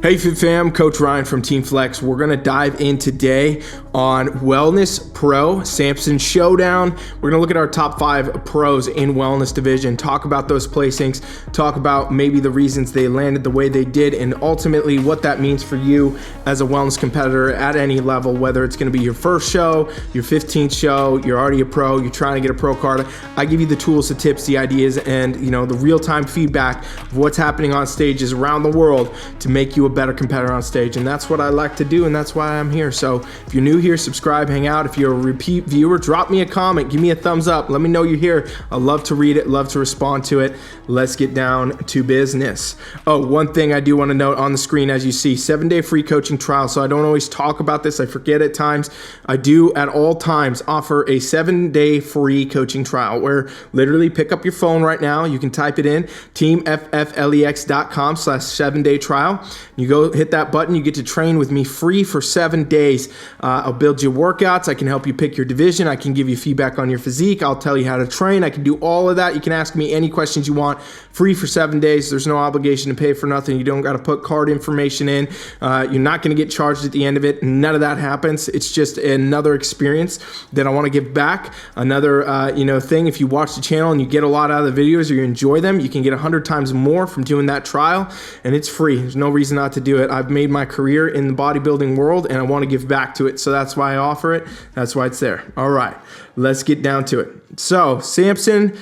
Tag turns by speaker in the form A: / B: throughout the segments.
A: Hey Fit Fam, Coach Ryan from TeamFFLEX. We're going to dive in today on Wellness Pro Sampson Showdown. We're going to look at our top 5 pros in wellness division, talk about those placings, talk about maybe the reasons they landed the way they did, and ultimately what that means for you as a wellness competitor at any level, whether it's going to be your first show, your 15th show, you're already a pro, you're trying to get a pro card. I give you the tools, the tips, the ideas, and the real-time feedback of what's happening on stages around the world to make you a better competitor on stage. And that's what I like to do, and that's why I'm here. So if you're new here, subscribe, hang out. If you're a repeat viewer, drop me a comment, give me a thumbs up, let me know you're here. I love to read it, love to respond to it. Let's get down to business. Oh, one thing I do want to note on the screen, as you see, 7-day free coaching trial. So I don't always talk about this, I forget at times. I do at all times offer a 7-day free coaching trial where literally pick up your phone right now, you can type it in, TeamFFLEX.com/7-day trial. You go hit that button, you get to train with me free for 7 days. I'll build you workouts, I can help you pick your division, I can give you feedback on your physique, I'll tell you how to train, I can do all of that. You can ask me any questions you want, free for 7 days. There's no obligation to pay for nothing. You don't got to put card information in. You're not going to get charged at the end of it. None of that happens. It's just another experience that I want to give back. Another thing, if you watch the channel and you get a lot out of the videos or you enjoy them, you can get 100 times more from doing that trial, and it's free. There's no reason not to do it. I've made my career in the bodybuilding world and I want to give back to it. So that's why I offer it. That's why it's there. All right, let's get down to it. So Sampson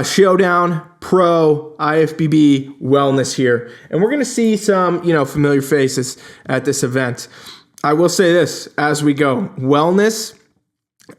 A: Showdown Pro IFBB Wellness here. And we're going to see some, familiar faces at this event. I will say this as we go. Wellness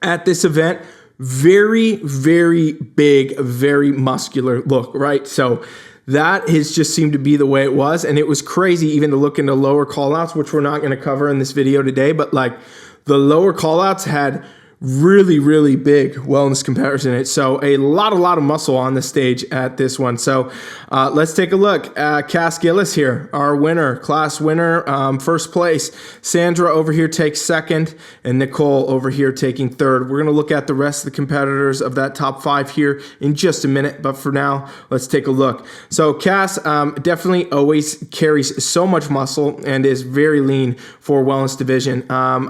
A: at this event, very, very big, very muscular look, right? So that has just seemed to be the way it was. And it was crazy even to look into lower callouts, which we're not going to cover in this video today. But like the lower callouts had really, really big wellness comparison in it. So a lot of muscle on the stage at this one. So let's take a look. Cass Gillis here, our winner, class winner, first place. Sandra over here takes second, and Nicole over here taking third. We're gonna look at the rest of the competitors of that top 5 here in just a minute, but for now, let's take a look. So Cass definitely always carries so much muscle and is very lean for wellness division.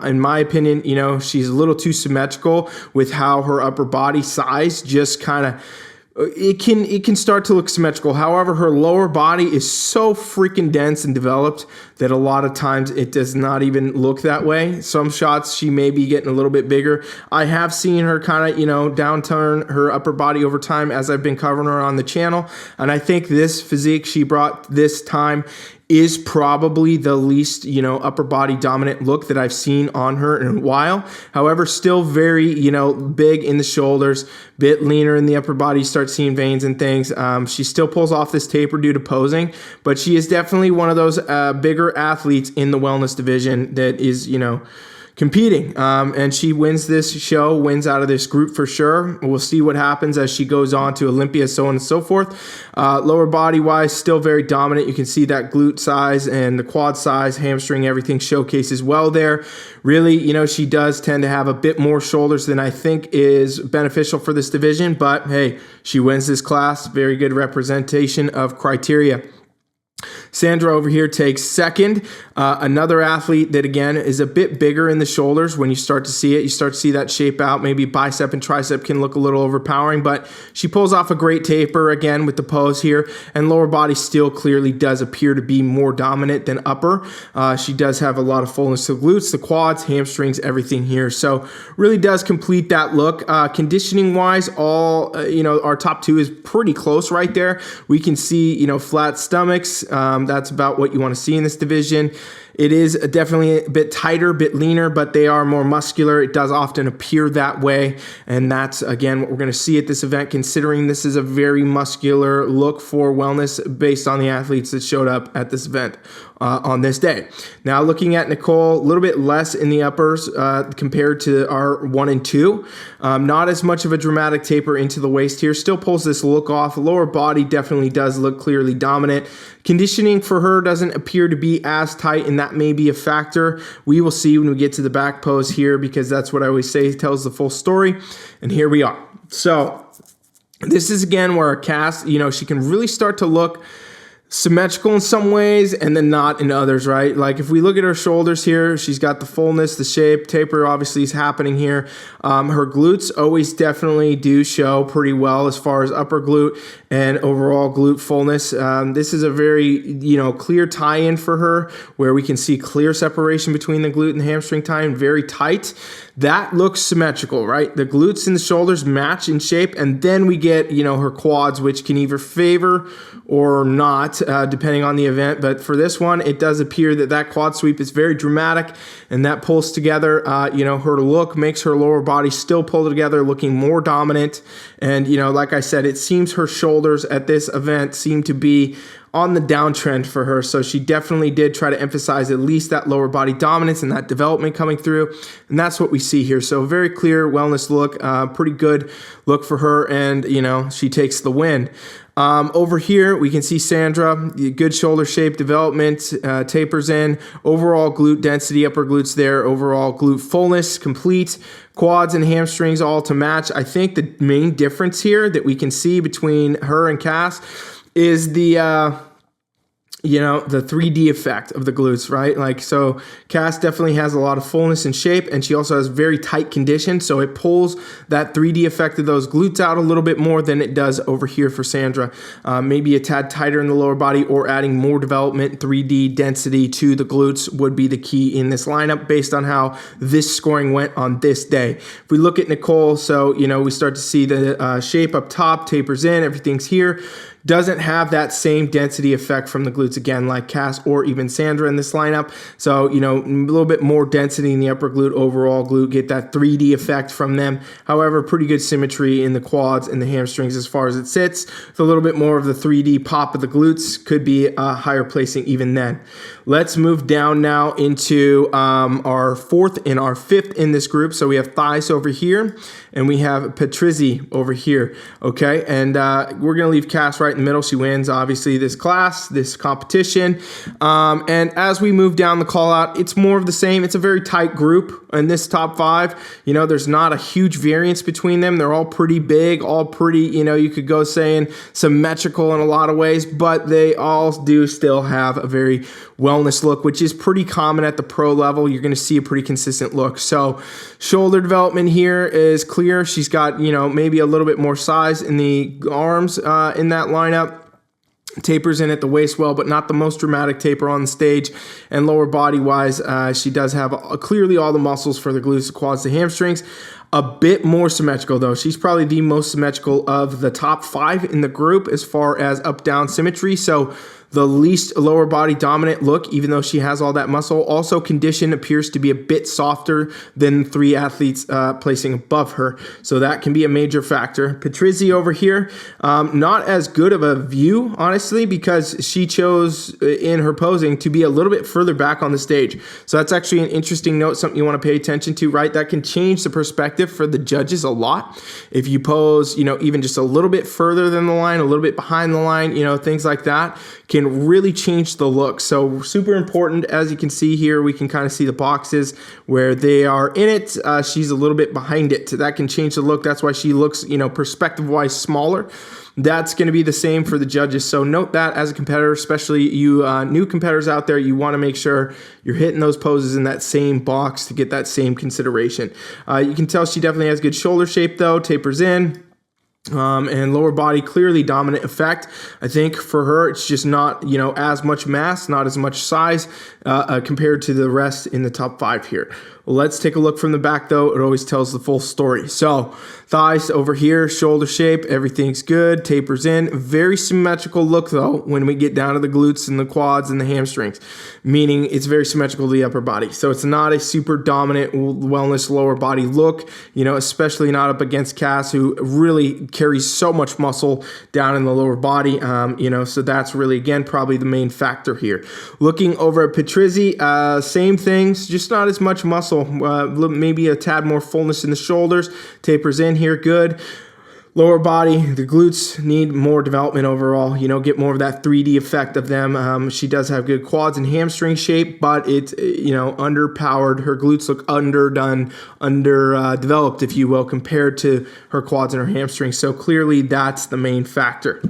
A: In my opinion, she's a little too symmetrical with how her upper body size just kind of it can start to look symmetrical. However, her lower body is so freaking dense and developed that a lot of times it does not even look that way. Some shots she may be getting a little bit bigger. I have seen her kind of, downturn her upper body over time as I've been covering her on the channel. And I think this physique she brought this time is probably the least, upper body dominant look that I've seen on her in a while. However, still very, big in the shoulders, bit leaner in the upper body. You start seeing veins and things. She still pulls off this taper due to posing, but she is definitely one of those bigger athletes in the wellness division that is, competing, and she wins this show, wins out of this group for sure. We'll see what happens as she goes on to Olympia, so on and so forth. Lower body wise, still very dominant. You can see that glute size and the quad size, hamstring, everything showcases well there. Really, she does tend to have a bit more shoulders than I think is beneficial for this division, but hey, she wins this class. Very good representation of criteria. Sandra over here takes second. Another athlete that, again, is a bit bigger in the shoulders. When you start to see it, you start to see that shape out. Maybe bicep and tricep can look a little overpowering, but she pulls off a great taper, again, with the pose here. And lower body still clearly does appear to be more dominant than upper. She does have a lot of fullness to the glutes, the quads, hamstrings, everything here. So really does complete that look. Conditioning-wise, all, our top 2 is pretty close right there. We can see, flat stomachs. That's about what you want to see in this division. It is definitely a bit tighter, a bit leaner, but they are more muscular. It does often appear that way, and that's, again, what we're going to see at this event, considering this is a very muscular look for wellness based on the athletes that showed up at this event on this day. Now, looking at Nicole, a little bit less in the uppers compared to our 1 and 2. Not as much of a dramatic taper into the waist here. Still pulls this look off. Lower body definitely does look clearly dominant. Conditioning for her doesn't appear to be as tight, and that may be a factor. We will see when we get to the back pose here, because that's what I always say tells the full story. And here we are. So this is, again, where Cass, she can really start to look symmetrical in some ways and then not in others, right? Like if we look at her shoulders here, she's got the fullness, the shape, taper obviously is happening here. Her glutes always definitely do show pretty well as far as upper glute and overall glute fullness. This is a very, clear tie-in for her where we can see clear separation between the glute and the hamstring tie-in, very tight. That looks symmetrical, right? The glutes and the shoulders match in shape, and then we get, her quads, which can either favor or not, depending on the event. But for this one, it does appear that quad sweep is very dramatic, and that pulls together, her look makes her lower body still pull together, looking more dominant. And, like I said, it seems her shoulders at this event seem to be on the downtrend for her. So she definitely did try to emphasize at least that lower body dominance and that development coming through. And that's what we see here. So very clear wellness look, pretty good look for her. And, she takes the win. Over here, we can see Sandra, good shoulder shape development, tapers in, overall glute density, upper glutes there, overall glute fullness, complete, quads and hamstrings all to match. I think the main difference here that we can see between her and Cass is the 3D effect of the glutes, right? Like, so Cass definitely has a lot of fullness and shape, and she also has very tight condition, so it pulls that 3D effect of those glutes out a little bit more than it does over here for Sandra. Maybe a tad tighter in the lower body or adding more development, 3D density to the glutes would be the key in this lineup based on how this scoring went on this day. If we look at Nicole, so, we start to see the shape up top, tapers in, everything's here. Doesn't have that same density effect from the glutes again like Cass or even Sandra in this lineup. So, a little bit more density in the upper glute, overall glute, get that 3D effect from them. However, pretty good symmetry in the quads and the hamstrings as far as it sits. With a little bit more of the 3D pop of the glutes, could be a higher placing even then. Let's move down now into our fourth and our fifth in this group. So we have Thais over here, and we have Patrizzi over here, okay? And we're going to leave Cass right in the middle. She wins, obviously, this class, this competition. And as we move down the call-out, it's more of the same. It's a very tight group in this top five. There's not a huge variance between them. They're all pretty big, all pretty, you could go saying symmetrical in a lot of ways, but they all do still have a very wellness look, which is pretty common at the pro level. You're going to see a pretty consistent look. So shoulder development here is clear. She's got, maybe a little bit more size in the arms in that lineup. Tapers in at the waist well, but not the most dramatic taper on the stage. And lower body wise, she does have clearly all the muscles for the glutes, the quads, the hamstrings. A bit more symmetrical though. She's probably the most symmetrical of the top five in the group as far as up-down symmetry. So the least lower body dominant look, even though she has all that muscle. Also, condition appears to be a bit softer than three athletes placing above her. So that can be a major factor. Patrizzi over here, not as good of a view, honestly, because she chose in her posing to be a little bit further back on the stage. So that's actually an interesting note, something you want to pay attention to, right? That can change the perspective for the judges a lot. If you pose, even just a little bit further than the line, a little bit behind the line, things like that can really change the look. So super important. As you can see here, we can kind of see the boxes where they are in it. She's a little bit behind it. That can change the look. That's why she looks, perspective wise smaller. That's going to be the same for the judges. So note that as a competitor, especially you new competitors out there, you want to make sure you're hitting those poses in that same box to get that same consideration. You can tell she definitely has good shoulder shape though, tapers in. And lower body clearly dominant effect. I think for her, it's just not, as much mass, not as much size compared to the rest in the top five here. Well, let's take a look from the back though. It always tells the full story. So thighs over here, shoulder shape, everything's good, tapers in. Very symmetrical look though when we get down to the glutes and the quads and the hamstrings, meaning it's very symmetrical to the upper body. So it's not a super dominant wellness lower body look, especially not up against Cass, who really carries so much muscle down in the lower body, so that's really, again, probably the main factor here. Looking over at Patrizzi, same things, just not as much muscle, maybe a tad more fullness in the shoulders, tapers in here, good. Lower body, the glutes need more development overall, get more of that 3D effect of them. She does have good quads and hamstring shape, but it's, underpowered. Her glutes look underdone, underdeveloped, if you will, compared to her quads and her hamstrings. So clearly that's the main factor.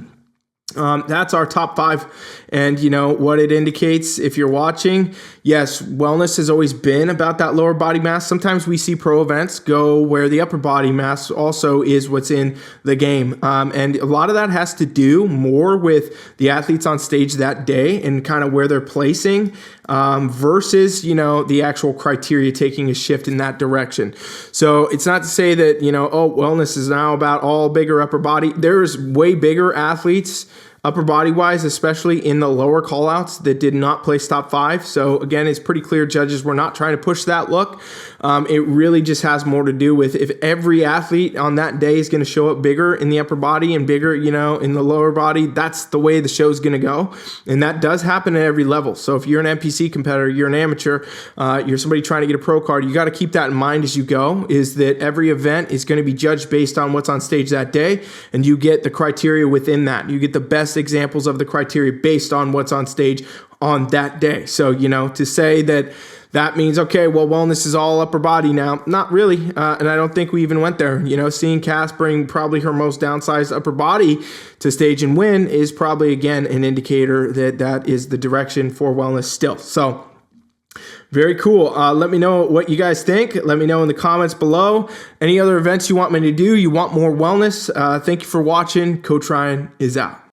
A: That's our top 5. And you know what it indicates if you're watching. Yes, wellness has always been about that lower body mass. Sometimes we see pro events go where the upper body mass also is what's in the game. And a lot of that has to do more with the athletes on stage that day and kind of where they're placing versus, you know, the actual criteria taking a shift in that direction. So it's not to say that, you know, oh, wellness is now about all bigger upper body. There's way bigger athletes upper body wise, especially in the lower callouts that did not place top 5. So again, it's pretty clear judges were not trying to push that look. It really just has more to do with if every athlete on that day is going to show up bigger in the upper body and bigger, you know, in the lower body, that's the way the show's going to go. And that does happen at every level. So if you're an NPC competitor, you're an amateur, you're somebody trying to get a pro card, you got to keep that in mind as you go, is that every event is going to be judged based on what's on stage that day. And you get the criteria within that. You get the best examples of the criteria based on what's on stage on that day. So, you know, to say that means, okay, well, wellness is all upper body now. Not really. And I don't think we even went there. You know, seeing Cass bring probably her most downsized upper body to stage and win is probably, again, an indicator that that is the direction for wellness still. So very cool. Let me know what you guys think. Let me know in the comments below. Any other events you want me to do? You want more wellness? Thank you for watching. Coach Ryan is out.